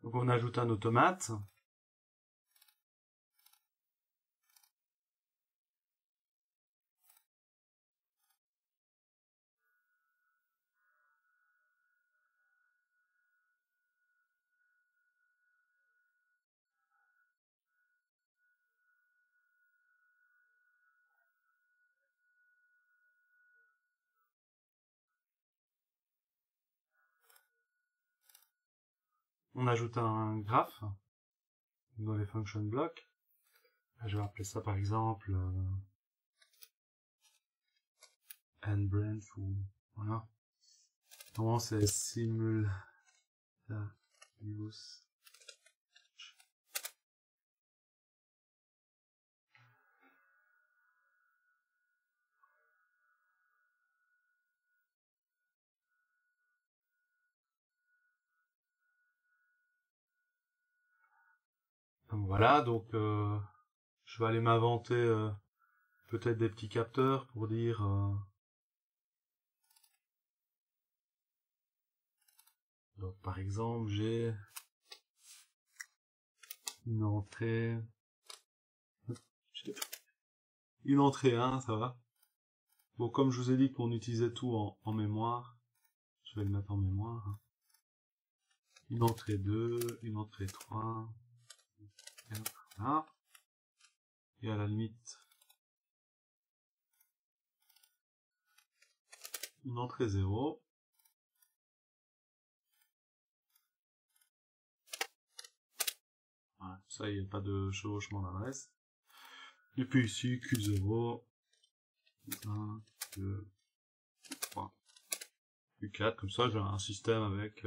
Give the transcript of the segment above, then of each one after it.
Donc on ajoute un automate. On ajoute un graphe dans les function blocks. Je vais appeler ça par exemple endBranch ou voilà. Normalement c'est simultaneous. Donc voilà, donc je vais aller m'inventer peut-être des petits capteurs pour dire donc par exemple j'ai une entrée 1, ça va. Bon, comme je vous ai dit qu'on utilisait tout en mémoire, je vais le mettre en mémoire. Une entrée 2, une entrée 3, 4, voilà. Et à la limite, une entrée 0. Voilà, ça, il n'y a pas de chevauchement d'adresse. Et puis ici, Q0, 1, 2, 3, Q4, comme ça, j'ai un système avec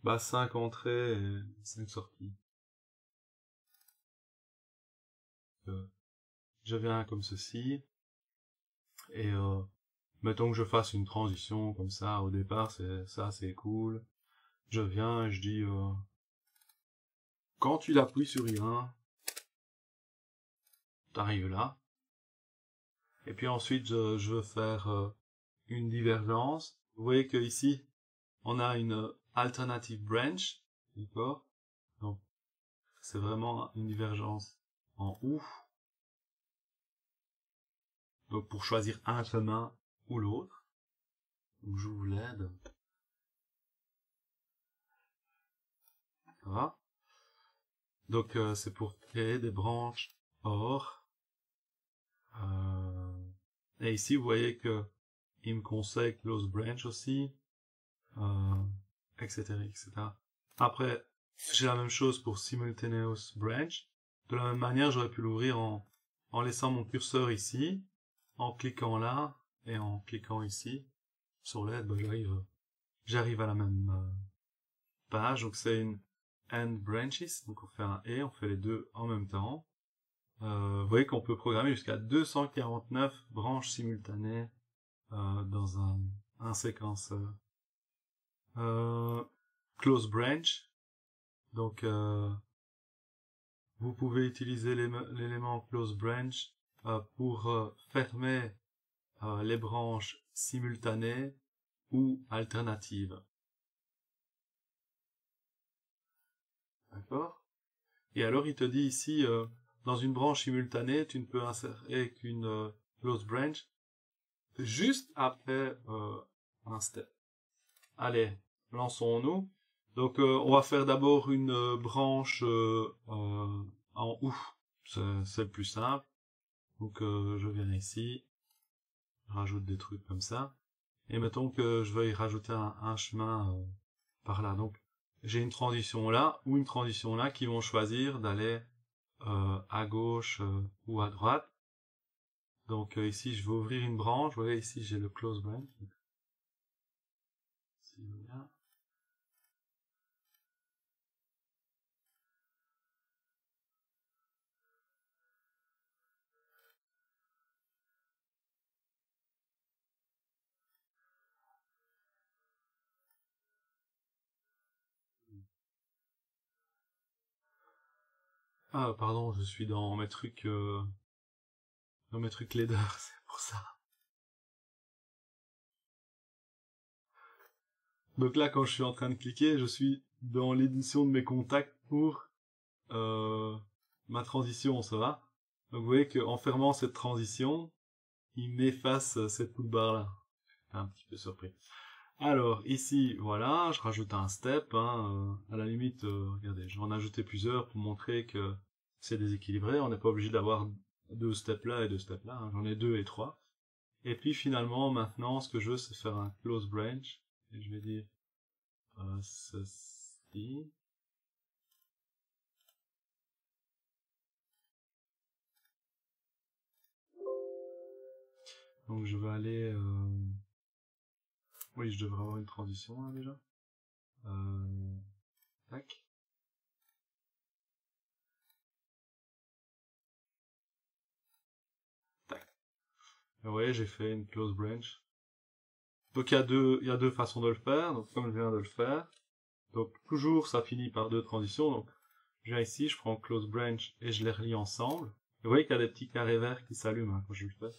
5 entrées et 5 sorties. Je viens comme ceci, et mettons que je fasse une transition comme ça, au départ, c'est cool. Je viens et je dis, quand tu appuies sur I1, t'arrives là. Et puis ensuite, je veux faire une divergence. Vous voyez que ici, on a une alternative branch, d'accord? Donc, c'est vraiment une divergence en OU. Donc, pour choisir un chemin ou l'autre. Donc, je vous l'aide. Ça va? Donc, c'est pour créer des branches OR. Et ici, vous voyez que il me conseille close branch aussi, etc., etc. Après, j'ai la même chose pour simultaneous branch. De la même manière, j'aurais pu l'ouvrir en laissant mon curseur ici, en cliquant là, et en cliquant ici. Sur l'aide, j'arrive à la même page. Donc c'est une end branches, donc on fait un et, on fait les deux en même temps. Vous voyez qu'on peut programmer jusqu'à 249 branches simultanées dans un séquenceur. Close branch, donc vous pouvez utiliser l'élément close branch pour fermer les branches simultanées ou alternatives. D'accord? Et alors il te dit ici, dans une branche simultanée, tu ne peux insérer qu'une close branch juste après un step. Allez, lançons-nous. Donc on va faire d'abord une branche en OU. C'est le plus simple. Donc je viens ici, je rajoute des trucs comme ça. Et mettons que je veuille rajouter un chemin par là. Donc j'ai une transition là ou une transition là qui vont choisir d'aller à gauche ou à droite. Donc ici je vais ouvrir une branche. Vous voyez ici j'ai le close branch. Ici, bien. Ah pardon, je suis dans mes trucs leader, c'est pour ça. Donc là, quand je suis en train de cliquer, je suis dans l'édition de mes contacts pour ma transition, ça va? Donc vous voyez qu'en fermant cette transition, il m'efface cette toolbar-là. Un petit peu surpris. Alors, ici, voilà, je rajoute un step. À la limite, regardez, je vais en ajouter plusieurs pour montrer que c'est déséquilibré. On n'est pas obligé d'avoir 2 steps là et 2 steps là. J'en ai 2 et 3. Et puis finalement, maintenant, ce que je veux, c'est faire un close branch. Et je vais dire ceci. Donc je vais aller... Oui, je devrais avoir une transition là déjà. Tac. Tac. Et vous voyez, j'ai fait une close branch. Donc il y a deux façons de le faire. Donc comme je viens de le faire. Donc toujours ça finit par 2 transitions. Donc je viens ici, je prends close branch et je les relie ensemble. Et vous voyez qu'il y a des petits carrés verts qui s'allument quand je le fais.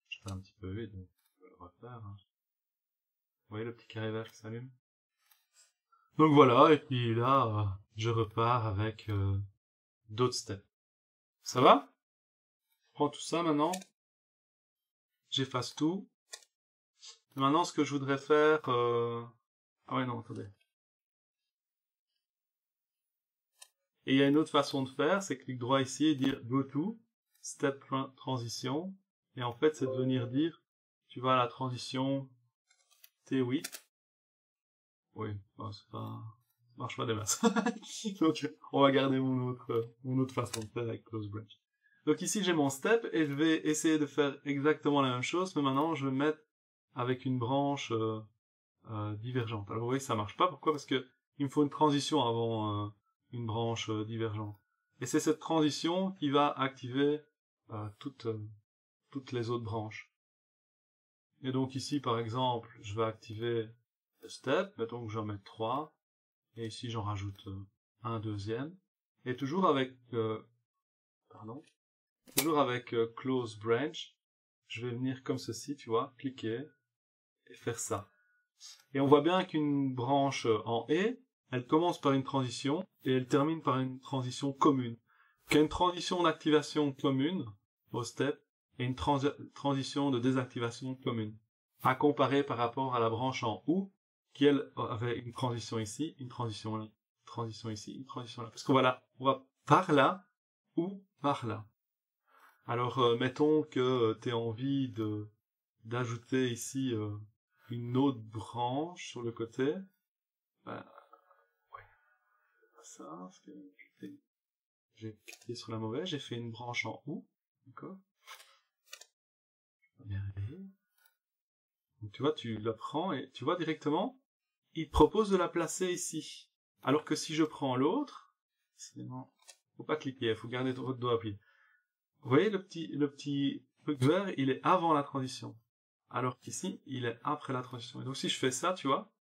Je fais un petit peu vite, donc je vais le refaire. Vous voyez le petit carré vert qui s'allume? Donc voilà, et puis là, je repars avec d'autres steps. Ça va? Je prends tout ça maintenant. J'efface tout. Et maintenant, ce que je voudrais faire... Ah ouais, non, attendez. Et il y a une autre façon de faire, c'est clic droit ici et dire Go to, Step Transition. Et en fait, c'est de venir dire, tu vas à la transition T8. Oui, bon, c'est pas... ça marche pas des masses. Donc, on va garder mon autre façon de faire avec Close Branch. Donc ici, j'ai mon step et je vais essayer de faire exactement la même chose, mais maintenant, je vais mettre avec une branche divergente. Alors, vous voyez que ça marche pas. Pourquoi? Parce que il me faut une transition avant une branche divergente. Et c'est cette transition qui va activer toutes les autres branches. Et donc ici, par exemple, je vais activer le step. Mettons que j'en mette 3. Et ici, j'en rajoute un deuxième. Et toujours avec close branch, je vais venir comme ceci, tu vois, cliquer et faire ça. Et on voit bien qu'une branche en E, elle commence par une transition et elle termine par une transition commune. Il y a une transition d'activation commune au step et une transition de désactivation commune. À comparer par rapport à la branche en OU, qui elle avait une transition ici, une transition là, une transition ici, une transition là. Parce qu'on va par là ou par là. Alors mettons que tu aies envie d'ajouter ici une autre branche sur le côté. Ben, ouais, pas ça, parce que j'ai cliqué sur la mauvaise, j'ai fait une branche en OU, d'accord? Bien arrivé. Donc tu vois, tu la prends et tu vois directement, il te propose de la placer ici. Alors que si je prends l'autre, faut pas cliquer, il faut garder votre doigt appuyé. Vous voyez le petit truc vert, il est avant la transition. Alors qu'ici, il est après la transition. Et donc si je fais ça, tu vois,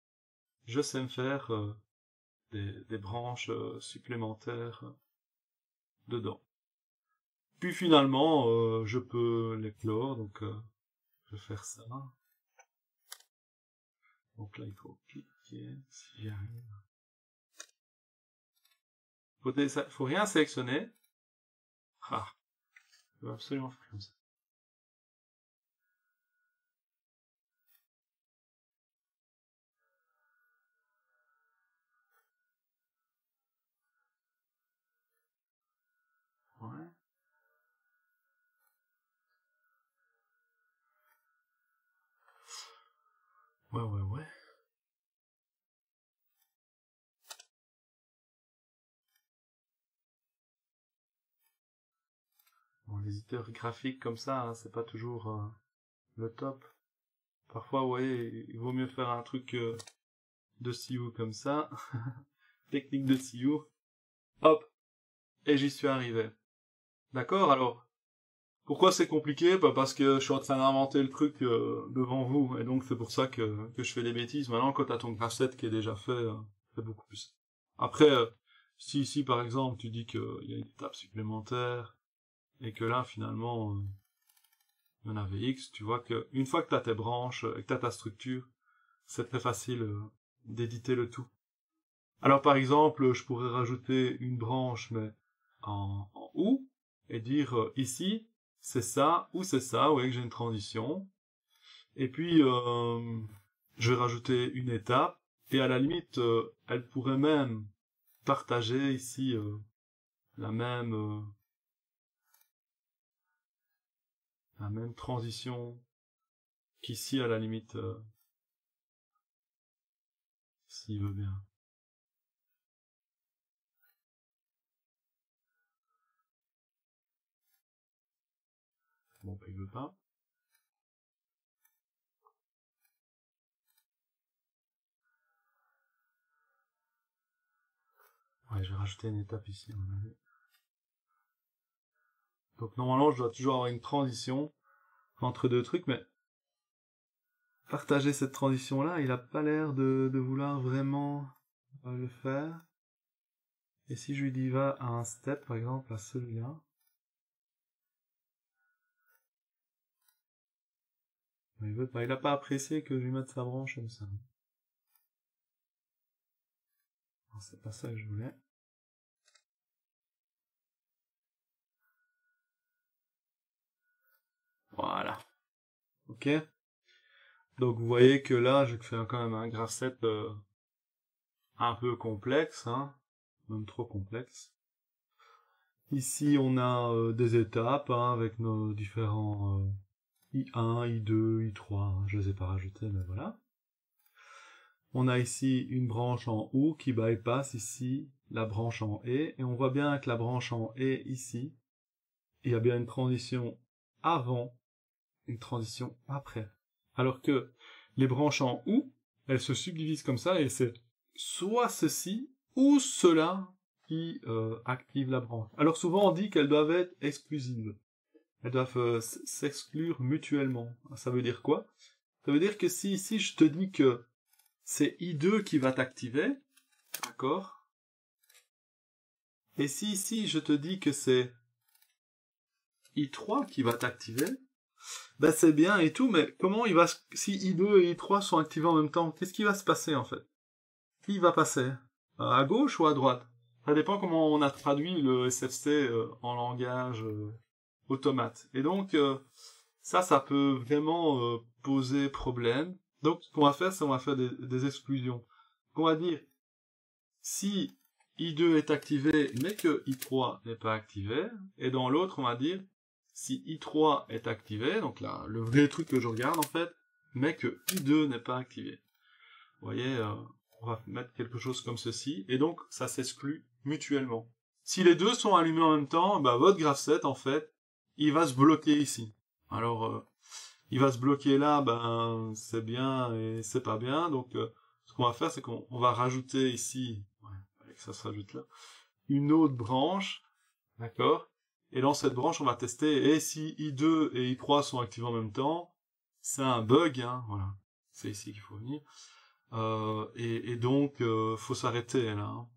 je sais me faire des branches supplémentaires dedans. Puis finalement, je peux les clore, donc je vais faire ça. Donc là, il faut cliquer, si j'y arrive. Faut rien sélectionner. Ah, je vais absolument faire comme ça. Ouais. Ouais. Bon, les éditeurs graphiques comme ça, hein, c'est pas toujours le top. Parfois, ouais, il vaut mieux faire un truc de CU comme ça. Technique de CU. Hop. Et j'y suis arrivé. D'accord, alors, pourquoi c'est compliqué? Bah parce que je suis en train d'inventer le truc devant vous, et donc c'est pour ça que je fais des bêtises. Maintenant, quand t'as ton graph qui est déjà fait, c'est beaucoup plus. Après, si ici, par exemple, tu dis qu'il y a une étape supplémentaire, et que là, finalement, il y en avait X, tu vois que une fois que t'as tes branches, et que t'as ta structure, c'est très facile d'éditer le tout. Alors par exemple, je pourrais rajouter une branche mais en OU et dire ici c'est ça ou c'est ça, vous voyez que j'ai une transition. Et puis je vais rajouter une étape et à la limite elle pourrait même partager ici la même transition qu'ici à la limite s'il veut bien. Bon, il veut pas. Ouais, je vais rajouter une étape ici, à mon avis. Donc normalement, je dois toujours avoir une transition entre deux trucs, mais partager cette transition-là, il a pas l'air de vouloir vraiment le faire. Et si je lui dis va à un step, par exemple, à celui-là, il veut pas, il a pas apprécié que je lui mette sa branche comme ça. C'est pas ça que je voulais. Voilà. Ok. Donc vous voyez que là, je fais quand même un graph set un peu complexe, hein, même trop complexe. Ici, on a des étapes hein, avec nos différents I1, I2, I3, hein, je les ai pas rajoutés, mais voilà. On a ici une branche en OU qui bypass ici la branche en E, et on voit bien que la branche en E ici, il y a bien une transition avant, une transition après. Alors que les branches en OU, elles se subdivisent comme ça, et c'est soit ceci, ou cela qui active la branche. Alors souvent on dit qu'elles doivent être exclusives. Elles doivent s'exclure mutuellement. Ça veut dire quoi? Ça veut dire que si ici je te dis que c'est I2 qui va t'activer, d'accord? Et si ici je te dis que c'est I3 qui va t'activer, ben c'est bien et tout, mais comment il va, si I2 et I3 sont activés en même temps, qu'est-ce qui va se passer en fait? Qui va passer? À gauche ou à droite? Ça dépend comment on a traduit le SFC en langage automate. Et donc, ça peut vraiment poser problème. Donc, ce qu'on va faire, c'est qu'on va faire des exclusions. Donc, on va dire, si I2 est activé, mais que I3 n'est pas activé, et dans l'autre, on va dire, si I3 est activé, donc là, le vrai truc que je regarde, en fait, mais que I2 n'est pas activé. Vous voyez, on va mettre quelque chose comme ceci, et donc, ça s'exclut mutuellement. Si les deux sont allumés en même temps, bah, votre graph set, en fait, il va se bloquer ici. Alors, il va se bloquer là, ben, c'est bien et c'est pas bien. Donc, ce qu'on va faire, c'est qu'on va rajouter ici, ouais, que ça se rajoute là, une autre branche, d'accord? Et dans cette branche, on va tester, et si I2 et I3 sont activés en même temps, c'est un bug, hein, voilà. C'est ici qu'il faut venir. Et donc, faut s'arrêter là. Hein.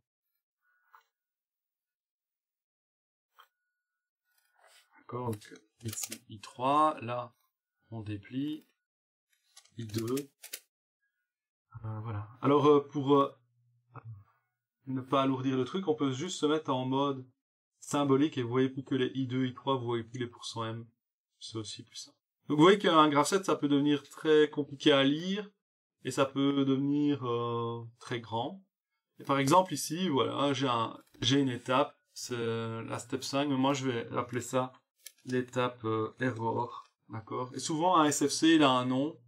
D'accord, donc ici I3, là, on déplie, I2, voilà. Alors, pour ne pas alourdir le truc, on peut juste se mettre en mode symbolique et vous voyez plus que les I2, I3, vous voyez plus les pourcents %M. C'est aussi plus simple. Donc vous voyez qu'un graph set, ça peut devenir très compliqué à lire et ça peut devenir très grand. Et par exemple ici, voilà, j'ai une étape, c'est la step 5, mais moi je vais appeler ça l'étape error, d'accord? Et souvent un SFC, il a un nom.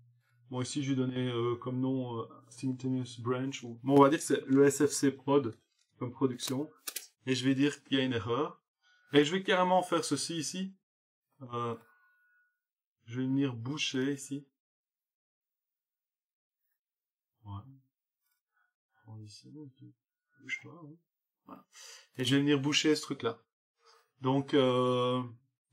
Bon, ici, je vais donner comme nom Simultaneous Branch. Bon, on va dire que c'est le SFC prod comme production. Et je vais dire qu'il y a une erreur. Et je vais carrément faire ceci ici. Je vais venir boucher ici. Ouais. Bouge-toi, oui. Voilà. Et je vais venir boucher ce truc-là. Donc,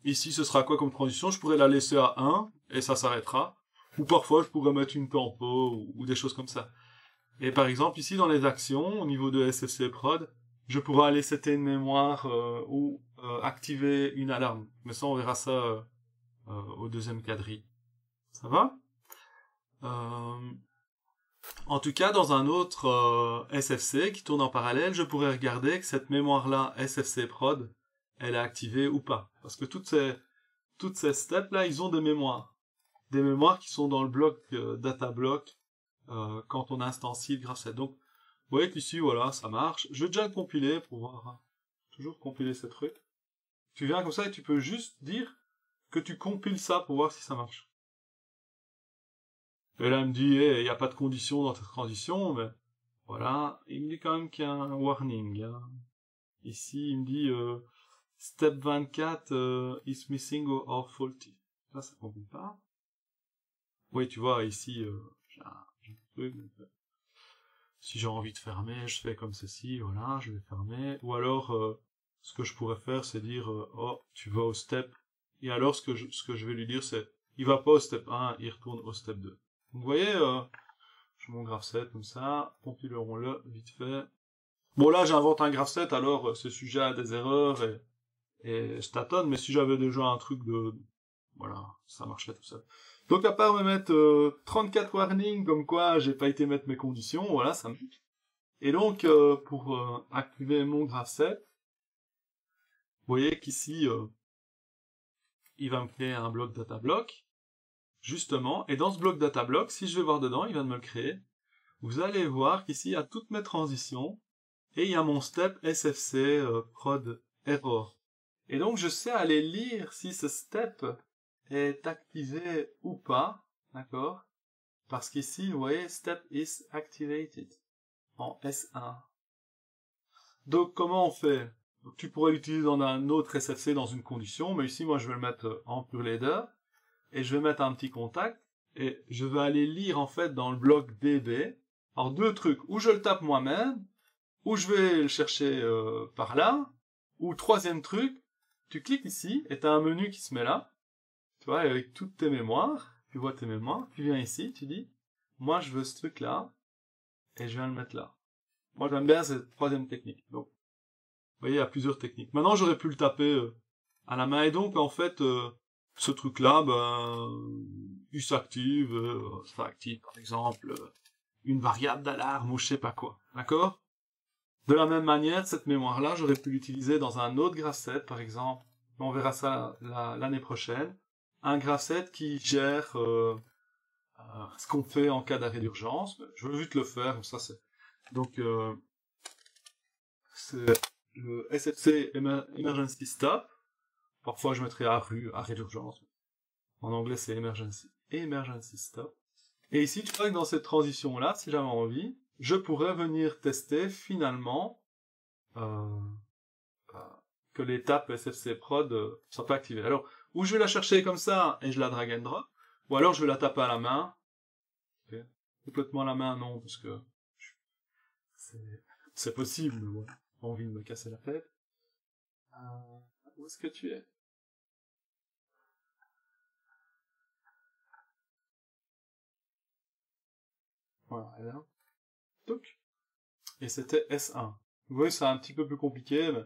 ici, ce sera quoi comme transition? Je pourrais la laisser à 1 et ça s'arrêtera. Ou parfois, je pourrais mettre une tempo ou des choses comme ça. Et par exemple, ici, dans les actions, au niveau de SFC prod, je pourrais aller setter une mémoire ou activer une alarme. Mais ça, on verra ça au deuxième quadrille. Ça va En tout cas, dans un autre SFC qui tourne en parallèle, je pourrais regarder que cette mémoire-là, SFC prod, elle est activée ou pas. Parce que toutes ces steps-là, ils ont des mémoires. Des mémoires qui sont dans le bloc data block quand on instancie le graph7. Donc, vous voyez qu'ici, voilà, ça marche. Je vais déjà le compiler pour voir. Hein. Toujours compiler ces trucs. Tu viens comme ça et tu peux juste dire que tu compiles ça pour voir si ça marche. Et là, il me dit, il n'y a pas de condition dans ta transition, mais voilà. Il me dit quand même qu'il y a un warning. Hein. Ici, il me dit step 24 is missing or faulty. Là, ça ne compile pas. Oui, tu vois, ici, j'ai un truc. Si j'ai envie de fermer, je fais comme ceci, voilà, je vais fermer. Ou alors, ce que je pourrais faire, c'est dire, oh, tu vas au step. Et alors, ce que je vais lui dire, c'est, il va pas au step 1, il retourne au step 2. Donc, vous voyez, je mon graph7 comme ça, compilons-le vite fait. Bon, là, j'invente un graph7, alors c'est sujet à des erreurs et je tâtonne, mais si j'avais déjà un truc de... Voilà, ça marcherait tout seul. Donc, à part me mettre 34 warnings, comme quoi j'ai pas été mettre mes conditions, voilà, ça me... Et donc, pour activer mon graph7, vous voyez qu'ici, il va me créer un bloc data block, justement, et dans ce bloc data block, si je vais voir dedans, il vient de me le créer, vous allez voir qu'ici, il y a toutes mes transitions, et il y a mon step SFC prod error. Et donc, je sais aller lire si ce step est activé ou pas, d'accord? Parce qu'ici, vous voyez, step is activated, en S1. Donc, comment on fait? Donc, tu pourrais l'utiliser dans un autre SFC dans une condition, mais ici, moi, je vais le mettre en pure leader, et je vais mettre un petit contact, et je vais aller lire, en fait, dans le bloc DB. Alors, deux trucs, ou je le tape moi-même, ou je vais le chercher par là, ou troisième truc, tu cliques ici, et tu as un menu qui se met là, tu vois, avec toutes tes mémoires, tu vois tes mémoires, tu viens ici, tu dis, moi je veux ce truc-là, et je viens le mettre là. Moi j'aime bien cette troisième technique. Donc, vous voyez, il y a plusieurs techniques. Maintenant j'aurais pu le taper à la main, et donc en fait, ce truc-là, ben, il s'active, ça active par exemple une variable d'alarme ou je sais pas quoi, d'accord? De la même manière, cette mémoire-là, j'aurais pu l'utiliser dans un autre graph7, par exemple. On verra ça l'année prochaine. Un graph7 qui gère ce qu'on fait en cas d'arrêt d'urgence. Je veux vite le faire, comme ça c'est... Donc, c'est le SFC Emergency Stop. Parfois, je mettrai arrêt d'urgence. En anglais, c'est Emergency Stop. Et ici, tu vois que dans cette transition-là, si j'avais envie, je pourrais venir tester finalement que l'étape SFC prod soit pas activée. Alors, ou je vais la chercher comme ça et je la drag and drop, ou alors je vais la taper à la main. Okay. Complètement à la main, non, parce que c'est possible, mais ouais, pas envie de me casser la tête. Où est-ce que tu es? Voilà, et là. Touc. Et c'était S1. Vous voyez, c'est un petit peu plus compliqué, mais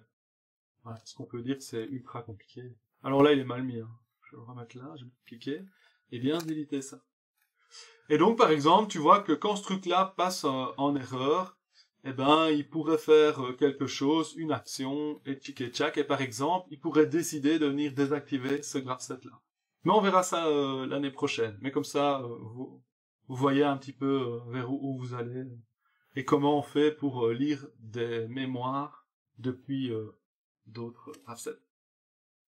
voilà, ce qu'on peut dire que c'est ultra compliqué. Alors là, il est mal mis. Hein. Je vais le remettre là, je vais cliquer, et bien déliter ça. Et donc, par exemple, tu vois que quand ce truc-là passe en erreur, eh ben, il pourrait faire quelque chose, une action, et tchic et tchac, et par exemple, il pourrait décider de venir désactiver ce graph7-là. Mais on verra ça l'année prochaine. Mais comme ça, vous voyez un petit peu vers où vous allez, et comment on fait pour lire des mémoires depuis d'autres graph7.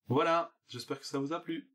Voilà, j'espère que ça vous a plu.